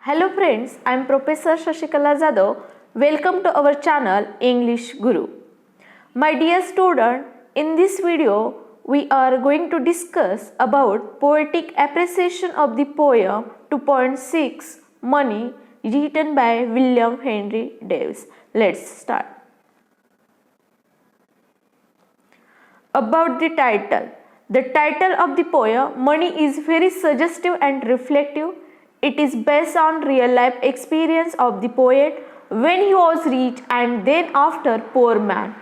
Hello friends, I am Professor Shashikala Jadhav. Welcome to our channel English Guru. My dear student, in this video we are going to discuss about poetic appreciation of the poem 2.6 Money written by William Henry Davies. Let's start. About the title. The title of the poem Money is very suggestive and reflective. It is based on real life experience of the poet when he was rich and then after poor man.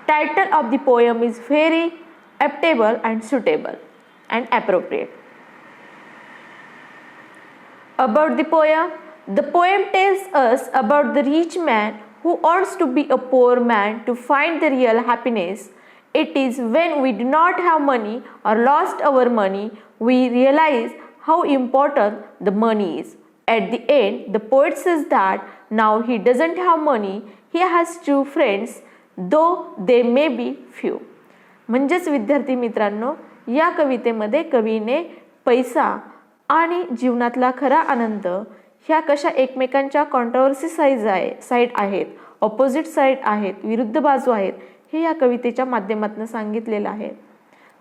Title of the poem is very applicable and suitable and appropriate. About the poem tells us about the rich man who wants to be a poor man to find the real happiness. It is when we do not have money or lost our money, we realize how important the money is. At the end, the poet says that now he doesn't have money, he has true friends, though they may be few. म्हणजेच विद्यार्थी मित्रांनो, या कवितेमध्ये कवीने पैसा आणि जीवनातला खरा आनंद ह्या कशा एकमेकांच्या कॉन्ट्रोवर्सी साईड आहेत, ऑपोजिट साईड आहेत, विरुद्ध बाजू आहेत, हे या कवितेच्या माध्यमातून सांगितलेलं आहे.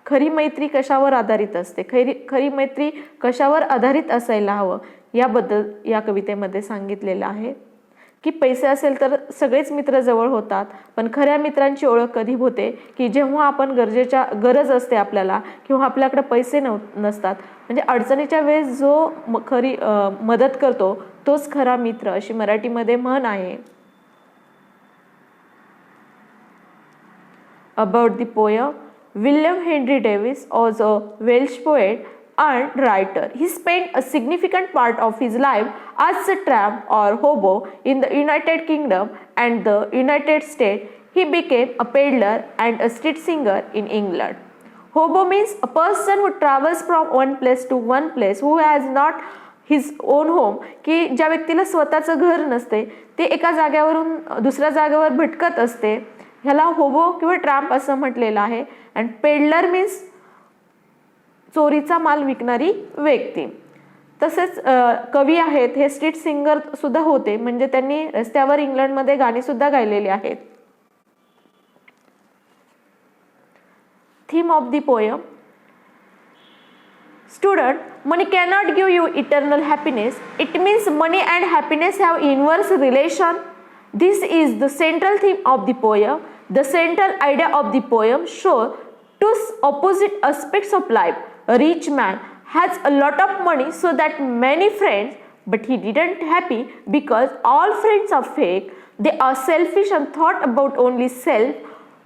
खरी मैत्री कशावर आधारित असते, खरी मैत्री कशावर आधारित असायला हवं याबद्दल या कवितेमध्ये सांगितलेलं आहे की पैसे असेल तर सगळेच मित्र जवळ होतात, पण खऱ्या मित्रांची ओळख कधी होते की जेव्हा आपण गरज असते आपल्याला किंवा आपल्याकडे पैसे नसतात. म्हणजे अडचणीच्या वेळेस जो खरी मदत करतो तोच खरा मित्र, अशी मराठीमध्ये म्हण आहे. About the poem, William Henry Davies was a Welsh poet and writer. He spent a significant part of his life as a tramp or hobo in the United Kingdom and the United States. He became a peddler and a street singer in England. Hobo means a person who travels from one place to one place, who has not his own home, की ज्या व्यक्तीला स्वतःचं घर नसते, ते एका जागेवरून दुसऱ्या जागेवर भटकत असते, ह्याला होबो किंवा ट्रॅम्प असं म्हटलेलं आहे. अँड पेडलर मीन्स चोरीचा माल विकणारी व्यक्ती. तसेच कवी आहेत हे स्ट्रीट सिंगर सुद्धा होते, म्हणजे त्यांनी रस्त्यावर इंग्लंडमध्ये गाणी सुद्धा गायलेली आहेत. Theme of the poem. Student, money cannot give you eternal happiness. It means money and happiness have inverse relation. This is the central theme of the poem. The central idea of the poem shows two opposite aspects of life. A rich man has a lot of money so that many friends, but he didn't happy because all friends are fake. They are selfish and thought about only self,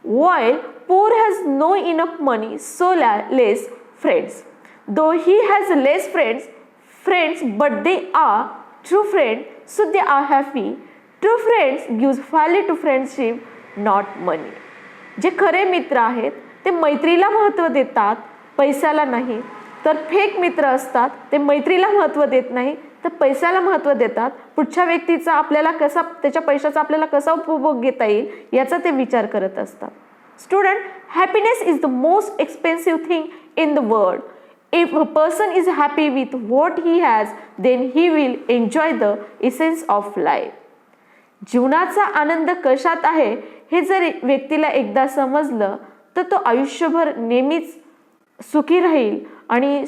while poor has no enough money, so less friends. Though he has less friends, but they are true friends, so they are happy. True friends gives value to friendship, not money. जे खरे मित्र आहेत ते मैत्रीला महत्त्व देतात, पैशाला नाही. तर fake मित्र असतात ते मैत्रीला महत्त्व देत नाही तर पैशाला महत्त्व देतात. पुढच्या व्यक्तीचा आपल्याला कसा, त्याच्या पैशाचा आपल्याला कसा उपभोग घेता येईल याचा ते विचार करत असतात. Student, happiness is the most expensive thing in the world. If a person is happy with what he has, then he will enjoy the essence of life. जीवनाचा आनंद कशात आहे हे जर व्यक्तीला एकदा समजलं तर तो आयुष्यभर नेहमीच सुखी राहील. आणि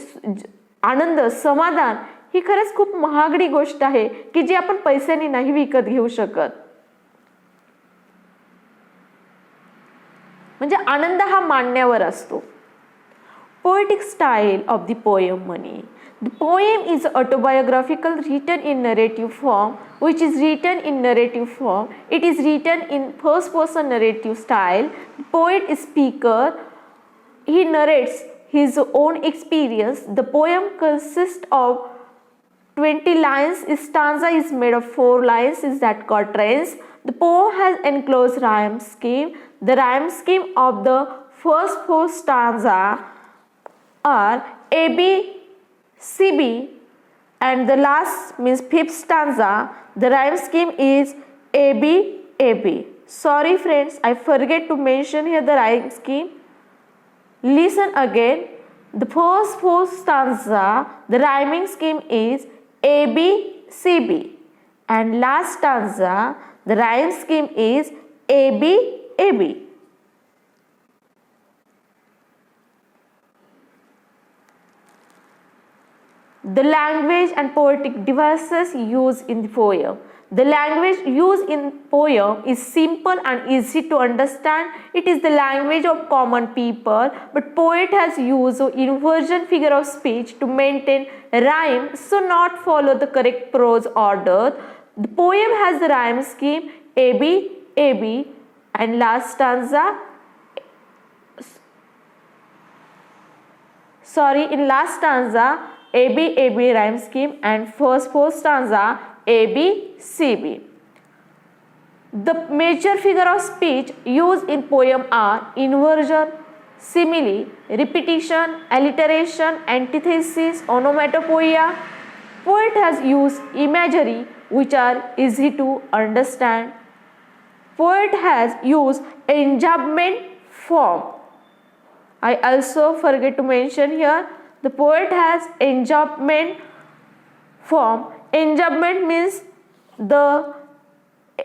आनंद, समाधान ही खरंच खूप महागडी गोष्ट आहे की जी आपण पैशाने नाही विकत घेऊ शकत. म्हणजे आनंद हा मानण्यावर असतो. Poetic style of the poem Money. The poem is autobiographical, written in narrative form, which is written in narrative form. It is written in first person narrative style. The poet is speaker. He narrates his own experience. The poem consists of 20 lines. Its stanza is made of 4 lines, is that quatrains. The poem has enclosed rhyme scheme. The rhyme scheme of the first 4 stanza are A, B, C, B, and the last means 5th stanza, the rhyme scheme is A, B, A, B. Sorry friends, I forget to mention here the rhyme scheme. Listen again. The first 4 stanza, the rhyming scheme is A, B, CB. And last stanza, the rhyme scheme is AB, AB. The language and poetic devices used in the poem. The language used in poem is simple and easy to understand. It is the language of common people, but poet has used inversion figure of speech to maintain rhyme, so not follow the correct prose order. The poem has the rhyme scheme AB, AB, and last stanza. In last stanza, AB, AB rhyme scheme, and first four stanza AB, CB. The major figure of speech used in poem are inversion, simile, repetition, alliteration, antithesis, onomatopoeia. Poet has used imagery which are easy to understand. Poet has used enjambment form. I also forget to mention here, the poet has enjambment form. Enjambment means the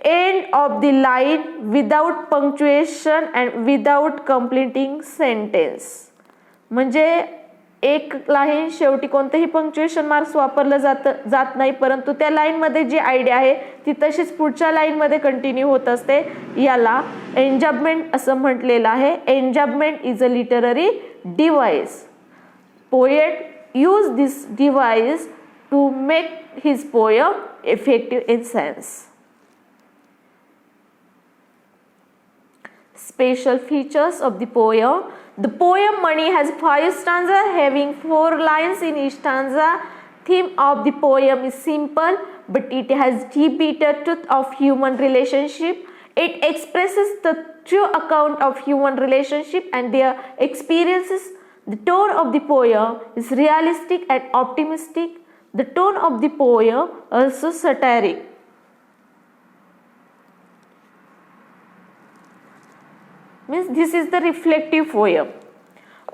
end of the line without punctuation and without completing sentence. म्हणजे एक line शेवटी कोणतेही punctuation marks वापरलं जात नाही, परंतु त्या लाईनमध्ये जी आयडिया आहे ती तशीच पुढच्या लाईनमध्ये कंटिन्यू होत असते. याला एन्जॅबमेंट असं म्हटलेलं आहे. Enjambment is a literary device. Poet use this device to make his poem effective in sense. Special features of the poem. The poem Money has 5 stanzas having 4 lines in each stanza. Theme of the poem is simple, but it has deep bitter truth of human relationship. It expresses the true account of human relationship and their experiences. The tone of the poem is realistic and optimistic. The tone of the poem also satiric. Means this is the reflective poem.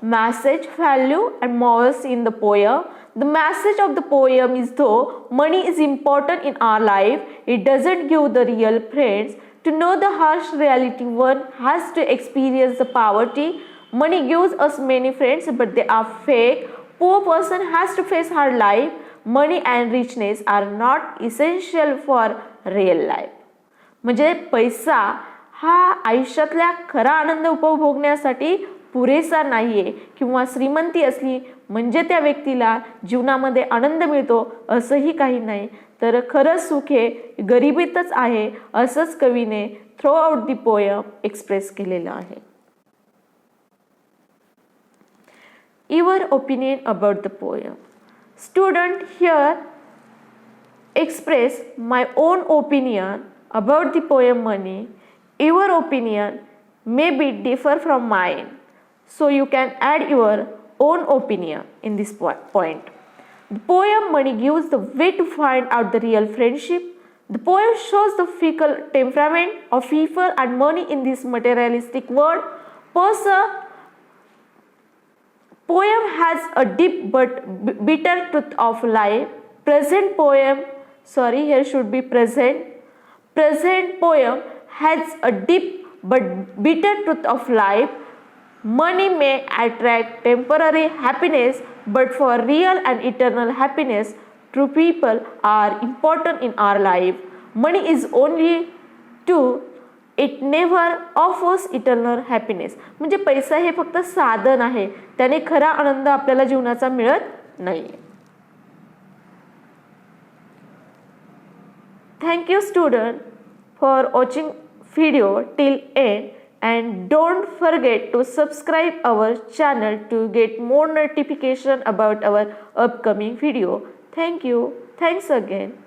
Message, value and morals in the poem. The message of the poem is, though money is important in our life, it doesn't give the real friends. To know the harsh reality, one has to experience the poverty. Money gives us many friends, but they are fake. Poor person has to face hard life. Money and richness are not essential for real life. म्हणजे पैसा हा आयुष्यातल्या खरा आनंद उपभोगण्यासाठी पुरेसा नाहीये, किंवा श्रीमंती असली म्हणजे त्या व्यक्तीला जीवनामध्ये आनंद मिळतो असंही काही नाही. तर खरं सुख हे गरिबीतच आहे, असंच कवीने throughout the poem express केलेलं आहे. Your opinion about the poem. Student, here express my own opinion about the poem Money. Your opinion may be differ from mine, so you can add your own opinion in this point. The poem Money gives the way to find out the real friendship. The poem shows the fickle temperament of people and money in this materialistic world. Poem has a deep but bitter truth of life. Present poem has a deep but bitter truth of life. Money may attract temporary happiness, but for real and eternal happiness, true people are important in our life. Money is only to It never offers eternal happiness. म्हणजे पैसा हे फक्त साधन आहे, त्याने खरा आनंद आपल्याला जीवनाचा मिळत नाही. Thank you student for watching video till end, and don't forget to subscribe our channel to get more notification about our upcoming video. Thank you. Thanks again.